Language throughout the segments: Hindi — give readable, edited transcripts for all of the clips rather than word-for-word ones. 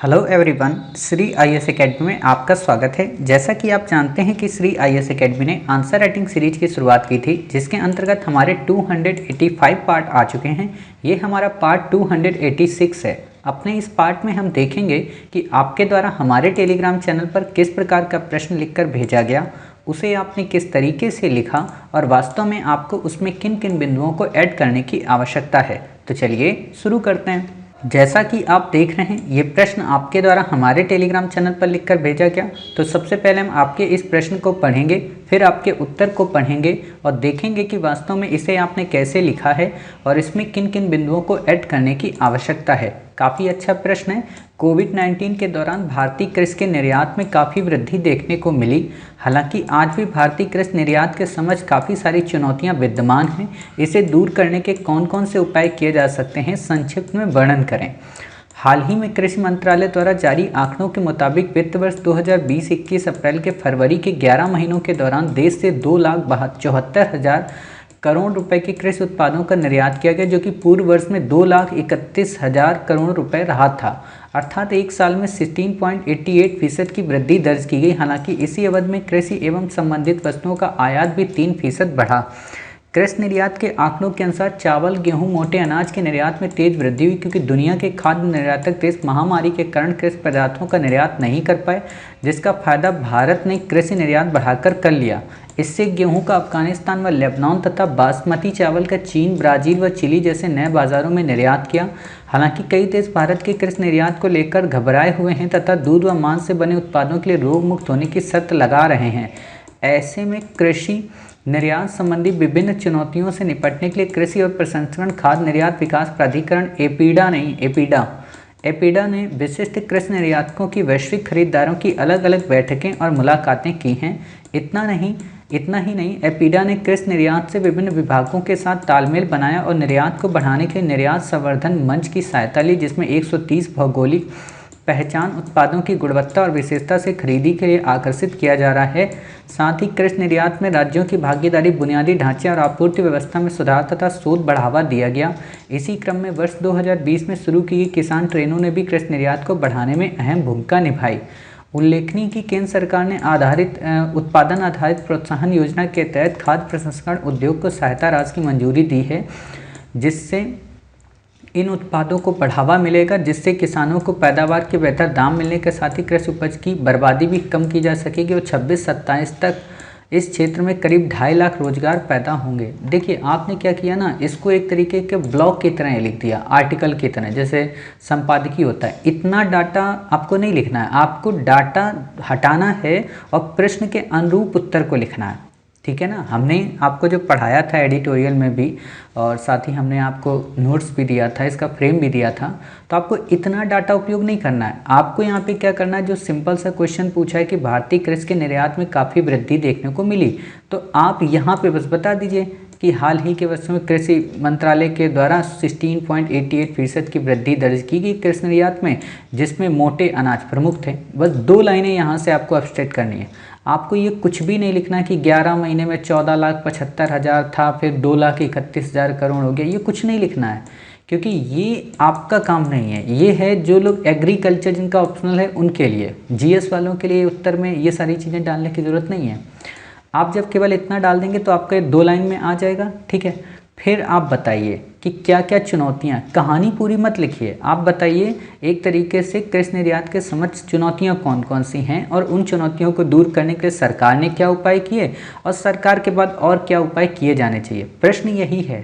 Hello everyone, Shri IAS academy में आपका स्वागत है। जैसा कि आप जानते हैं कि श्री आईएएस एकेडमी ने आंसर राइटिंग सीरीज की शुरुआत की थी, जिसके अंतर्गत हमारे 285 पार्ट आ चुके हैं। ये हमारा पार्ट 286 है। अपने इस पार्ट में हम देखेंगे कि आपके द्वारा हमारे टेलीग्राम चैनल पर किस प्रकार का प्रश्न लिखकर भेजा गया, उसे आपने किस तरीके से लिखा और वास्तव में आपको उसमें किन किन बिंदुओं को ऐड करने की आवश्यकता है। तो चलिए शुरू करते हैं। जैसा कि आप देख रहे हैं, ये प्रश्न आपके द्वारा हमारे टेलीग्राम चैनल पर लिखकर भेजा गया। तो सबसे पहले हम आपके इस प्रश्न को पढ़ेंगे, फिर आपके उत्तर को पढ़ेंगे और देखेंगे कि वास्तव में इसे आपने कैसे लिखा है और इसमें किन किन बिंदुओं को ऐड करने की आवश्यकता है। काफ़ी अच्छा प्रश्न है। कोविड-19 के दौरान भारतीय कृषि के निर्यात में काफ़ी वृद्धि देखने को मिली। हालांकि आज भी भारतीय कृषि निर्यात के समझ काफ़ी सारी चुनौतियां विद्यमान हैं। इसे दूर करने के कौन कौन से उपाय किए जा सकते हैं, संक्षिप्त में वर्णन करें। हाल ही में कृषि मंत्रालय द्वारा जारी आंकड़ों के मुताबिक वित्त वर्ष 2020-21 अप्रैल के फरवरी के 11 महीनों के दौरान देश से 2,74,000 करोड़ रुपए के कृषि उत्पादों का निर्यात किया गया, जो कि पूर्व वर्ष में 2,31,000 करोड़ रुपए रहा था। अर्थात एक साल में 16.88% की वृद्धि दर्ज की गई। हालांकि इसी अवधि में कृषि एवं संबंधित वस्तुओं का आयात भी 3% बढ़ा। कृषि निर्यात के आंकड़ों के अनुसार चावल, गेहूं, मोटे अनाज के निर्यात में तेज वृद्धि हुई, क्योंकि दुनिया के खाद्य निर्यातक देश महामारी के कारण कृषि पदार्थों का निर्यात नहीं कर पाए, जिसका फायदा भारत ने कृषि निर्यात बढ़ाकर कर लिया। इससे गेहूं का अफगानिस्तान व लेबनान तथा बासमती चावल का चीन, ब्राज़ील व चिली जैसे नए बाजारों में निर्यात किया। हालांकि कई देश भारत के कृषि निर्यात को लेकर घबराए हुए हैं तथा दूध व मांस से बने उत्पादों के लिए रोग मुक्त होने की शर्त लगा रहे हैं। ऐसे में कृषि निर्यात संबंधी विभिन्न चुनौतियों से निपटने के लिए कृषि और प्रसंस्करण खाद्य निर्यात विकास प्राधिकरण एपीडा ने विशिष्ट कृषि निर्यातकों की वैश्विक खरीदारों की अलग अलग बैठकें और मुलाकातें की हैं। इतना ही नहीं, एपीडा ने कृषि निर्यात से विभिन्न विभागों के साथ तालमेल बनाया और निर्यात को बढ़ाने के लिए निर्यात संवर्धन मंच की सहायता ली, जिसमें 130 भौगोलिक पहचान उत्पादों की गुणवत्ता और विशेषता से खरीदी के लिए आकर्षित किया जा रहा है। साथ ही कृषि निर्यात में राज्यों की भागीदारी, बुनियादी ढांचे और आपूर्ति व्यवस्था में सुधार तथा शोध बढ़ावा दिया गया। इसी क्रम में वर्ष 2020 में शुरू की गई किसान ट्रेनों ने भी कृषि निर्यात को बढ़ाने में अहम भूमिका निभाई। उल्लेखनीय कि केंद्र सरकार ने उत्पादन आधारित प्रोत्साहन योजना के तहत खाद्य प्रसंस्करण उद्योग को सहायता राशि की मंजूरी दी है, जिससे इन उत्पादों को बढ़ावा मिलेगा, जिससे किसानों को पैदावार के बेहतर दाम मिलने के साथ ही कृषि उपज की बर्बादी भी कम की जा सकेगी और 26-27 तक इस क्षेत्र में करीब 2.5 लाख रोजगार पैदा होंगे। देखिए, आपने क्या किया ना, इसको एक तरीके के ब्लॉग की तरह लिख दिया, आर्टिकल की तरह, जैसे संपादकीय होता है। इतना डाटा आपको नहीं लिखना है, आपको डाटा हटाना है और प्रश्न के अनुरूप उत्तर को लिखना है। ठीक है ना। हमने आपको जो पढ़ाया था एडिटोरियल में भी, और साथ ही हमने आपको नोट्स भी दिया था, इसका फ्रेम भी दिया था, तो आपको इतना डाटा उपयोग नहीं करना है। आपको यहाँ पे क्या करना है, जो सिंपल सा क्वेश्चन पूछा है कि भारतीय कृषि के निर्यात में काफ़ी वृद्धि देखने को मिली, तो आप यहाँ पे बस बता दीजिए कि हाल ही के वर्षों में कृषि मंत्रालय के द्वारा 16.88% की वृद्धि दर्ज की गई कृषि निर्यात में, जिसमें मोटे अनाज प्रमुख थे। बस 2 लाइनें यहाँ से आपको अब्स्ट्रैक्ट करनी है। आपको ये कुछ भी नहीं लिखना कि 11 महीने में 14,75,000 था, फिर 2,31,000 करोड़ हो गया। ये कुछ नहीं लिखना है, क्योंकि ये आपका काम नहीं है। ये है जो लोग एग्रीकल्चर जिनका ऑप्शनल है उनके लिए। जीएस वालों के लिए उत्तर में ये सारी चीज़ें डालने की ज़रूरत नहीं है। आप जब केवल इतना डाल देंगे तो आपका 2 लाइन में आ जाएगा। ठीक है। फिर आप बताइए कि क्या क्या चुनौतियां, कहानी पूरी मत लिखिए, आप बताइए एक तरीके से कृषि निर्यात के समक्ष चुनौतियां कौन कौन सी हैं और उन चुनौतियों को दूर करने के लिए सरकार ने क्या उपाय किए और सरकार के बाद और क्या उपाय किए जाने चाहिए। प्रश्न यही है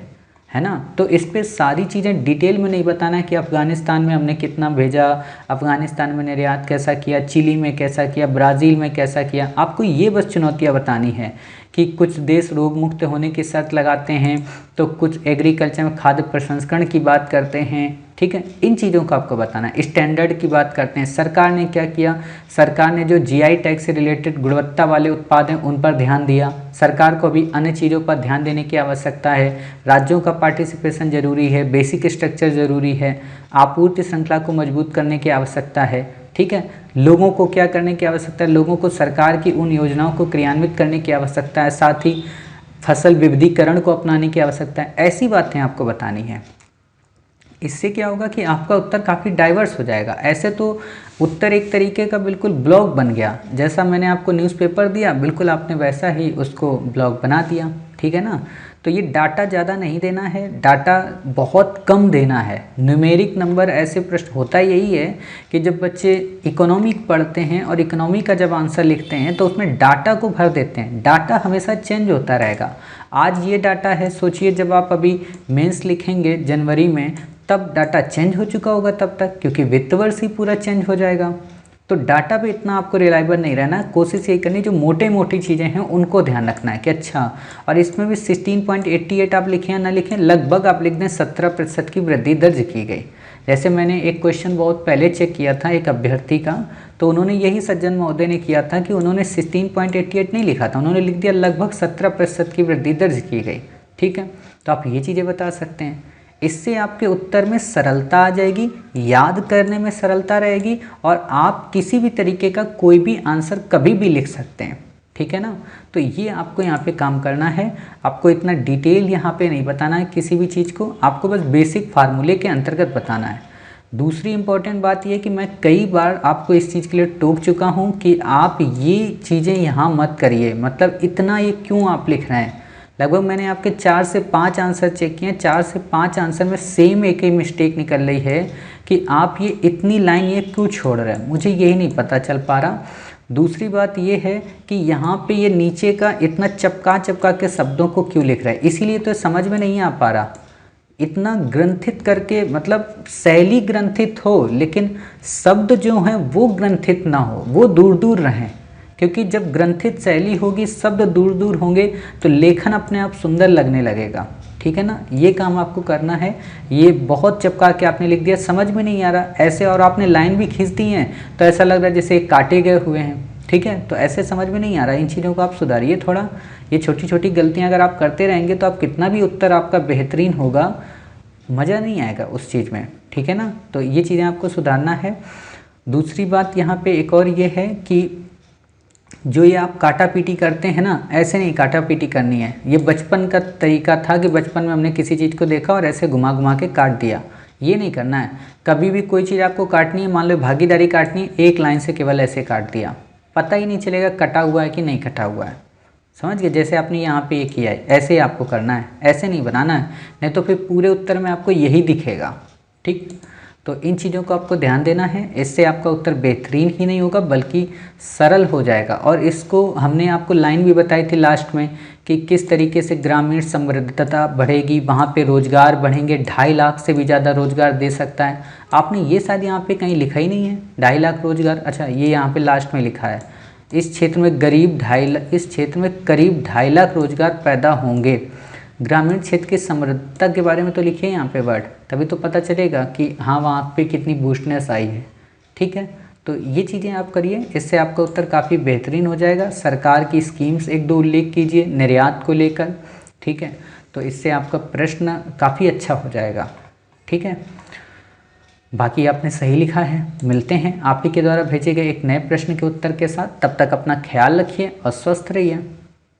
ना। तो इस पे सारी चीज़ें डिटेल में नहीं बताना है कि अफ़गानिस्तान में हमने कितना भेजा, अफ़गानिस्तान में निर्यात कैसा किया, चिली में कैसा किया, ब्राज़ील में कैसा किया। आपको ये बस चुनौतियाँ बतानी है कि कुछ देश रोग मुक्त होने की शर्त लगाते हैं, तो कुछ एग्रीकल्चर में खाद्य प्रसंस्करण की बात करते हैं। ठीक है, इन चीज़ों को आपको बताना है। स्टैंडर्ड की बात करते हैं, सरकार ने क्या किया, सरकार ने जो जीआई टैग से रिलेटेड गुणवत्ता वाले उत्पाद हैं उन पर ध्यान दिया। सरकार को भी अन्य चीज़ों पर ध्यान देने की आवश्यकता है। राज्यों का पार्टिसिपेशन जरूरी है, बेसिक स्ट्रक्चर जरूरी है, आपूर्ति श्रृंखला को मजबूत करने की आवश्यकता है। ठीक है, लोगों को क्या करने की आवश्यकता है, लोगों को सरकार की उन योजनाओं को क्रियान्वित करने की आवश्यकता है, साथ ही फसल विविधीकरण को अपनाने की आवश्यकता है। ऐसी बातें आपको बतानी है। इससे क्या होगा कि आपका उत्तर काफ़ी डाइवर्स हो जाएगा। ऐसे तो उत्तर एक तरीके का बिल्कुल ब्लॉग बन गया, जैसा मैंने आपको न्यूज़पेपर दिया बिल्कुल आपने वैसा ही उसको ब्लॉग बना दिया, ठीक है ना। तो ये डाटा ज़्यादा नहीं देना है, डाटा बहुत कम देना है। न्यूमेरिक नंबर ऐसे प्रश्न होता यही है कि जब बच्चे इकोनॉमी पढ़ते हैं और इकोनॉमी का जब आंसर लिखते हैं तो उसमें डाटा को भर देते हैं। डाटा हमेशा चेंज होता रहेगा। आज ये डाटा है, सोचिए जब आप अभी मेंस लिखेंगे जनवरी में तब डाटा चेंज हो चुका होगा तब तक, क्योंकि वित्त वर्ष ही पूरा चेंज हो जाएगा। तो डाटा पे इतना आपको रिलायबल नहीं रहना, कोशिश यही करनी जो मोटे मोटी चीज़ें हैं उनको ध्यान रखना है कि अच्छा। और इसमें भी 16.88 आप लिखें या ना लिखें, लगभग आप लिख दें 17% की वृद्धि दर्ज की गई। जैसे मैंने एक क्वेश्चन बहुत पहले चेक किया था एक अभ्यर्थी का, तो उन्होंने यही सज्जन महोदय ने किया था कि उन्होंने 16.88 नहीं लिखा था, उन्होंने लिख दिया लगभग 17% की वृद्धि दर्ज की गई, ठीक है। तो आप ये चीज़ें बता सकते हैं। इससे आपके उत्तर में सरलता आ जाएगी, याद करने में सरलता रहेगी और आप किसी भी तरीके का कोई भी आंसर कभी भी लिख सकते हैं, ठीक है ना। तो ये आपको यहाँ पे काम करना है। आपको इतना डिटेल यहाँ पे नहीं बताना है किसी भी चीज़ को, आपको बस बेसिक फार्मूले के अंतर्गत बताना है। दूसरी इंपॉर्टेंट बात यह कि मैं कई बार आपको इस चीज़ के लिए टोक चुका हूँ कि आप ये चीज़ें यहाँ मत करिए, मतलब इतना ये क्यों आप लिख रहे हैं। लगभग मैंने आपके 4 से 5 आंसर चेक किए, 4 से 5 आंसर में सेम एक ही मिस्टेक निकल रही है कि आप ये इतनी लाइन ये क्यों छोड़ रहे हैं, मुझे यही नहीं पता चल पा रहा। दूसरी बात ये है कि यहाँ पे ये नीचे का इतना चपका चपका के शब्दों को क्यों लिख रहा है, इसीलिए तो समझ में नहीं आ पा रहा। इतना ग्रंथित करके, मतलब शैली ग्रंथित हो लेकिन शब्द जो हैं वो ग्रंथित ना हो, वो दूर दूर रहें, क्योंकि जब ग्रंथित शैली होगी, शब्द दूर दूर होंगे तो लेखन अपने आप सुंदर लगने लगेगा, ठीक है ना। ये काम आपको करना है। ये बहुत चपका के आपने लिख दिया, समझ में नहीं आ रहा ऐसे, और आपने लाइन भी खींच दी हैं तो ऐसा लग रहा है जैसे काटे गए हुए हैं, ठीक है। तो ऐसे समझ में नहीं आ रहा, इन चीज़ों को आप सुधारिए थोड़ा। ये छोटी छोटी गलतियाँ अगर आप करते रहेंगे तो आप कितना भी उत्तर आपका बेहतरीन होगा, मज़ा नहीं आएगा उस चीज़ में, ठीक है ना। तो ये चीज़ें आपको सुधारना है। दूसरी बात यहाँ पे एक और ये है कि जो ये आप काटा पीटी करते हैं ना, ऐसे नहीं काटा पीटी करनी है। ये बचपन का तरीका था कि बचपन में हमने किसी चीज़ को देखा और ऐसे घुमा घुमा के काट दिया, ये नहीं करना है। कभी भी कोई चीज़ आपको काटनी है, मान लो भागीदारी काटनी है, एक लाइन से केवल ऐसे काट दिया, पता ही नहीं चलेगा कटा हुआ है कि नहीं कटा हुआ है, समझ गए। जैसे आपने यहाँ पे ये किया है, ऐसे ही आपको करना है, ऐसे नहीं बनाना है, नहीं तो फिर पूरे उत्तर में आपको यही दिखेगा, ठीक। तो इन चीज़ों को आपको ध्यान देना है, इससे आपका उत्तर बेहतरीन ही नहीं होगा बल्कि सरल हो जाएगा। और इसको हमने आपको लाइन भी बताई थी लास्ट में कि किस तरीके से ग्रामीण समृद्धता बढ़ेगी, वहाँ पे रोजगार बढ़ेंगे, 2.5 लाख से भी ज़्यादा रोजगार दे सकता है। आपने ये शायद यहाँ पे कहीं लिखा ही नहीं है 2.5 लाख रोजगार, अच्छा ये यहाँ पे लास्ट में लिखा है, इस क्षेत्र में इस क्षेत्र में करीब 2.5 लाख रोजगार पैदा होंगे। ग्रामीण क्षेत्र की समृद्धता के बारे में तो लिखिए यहाँ पे वर्ड, तभी तो पता चलेगा कि हाँ वहाँ पे कितनी बूस्टनेस आई है, ठीक है। तो ये चीज़ें आप करिए, इससे आपका उत्तर काफ़ी बेहतरीन हो जाएगा। सरकार की स्कीम्स 1-2 उल्लेख कीजिए निर्यात को लेकर, ठीक है। तो इससे आपका प्रश्न काफ़ी अच्छा हो जाएगा, ठीक है। बाकी आपने सही लिखा है। मिलते हैं आप ही के द्वारा भेजे गए एक नए प्रश्न के उत्तर के साथ, तब तक अपना ख्याल रखिए और स्वस्थ रहिए।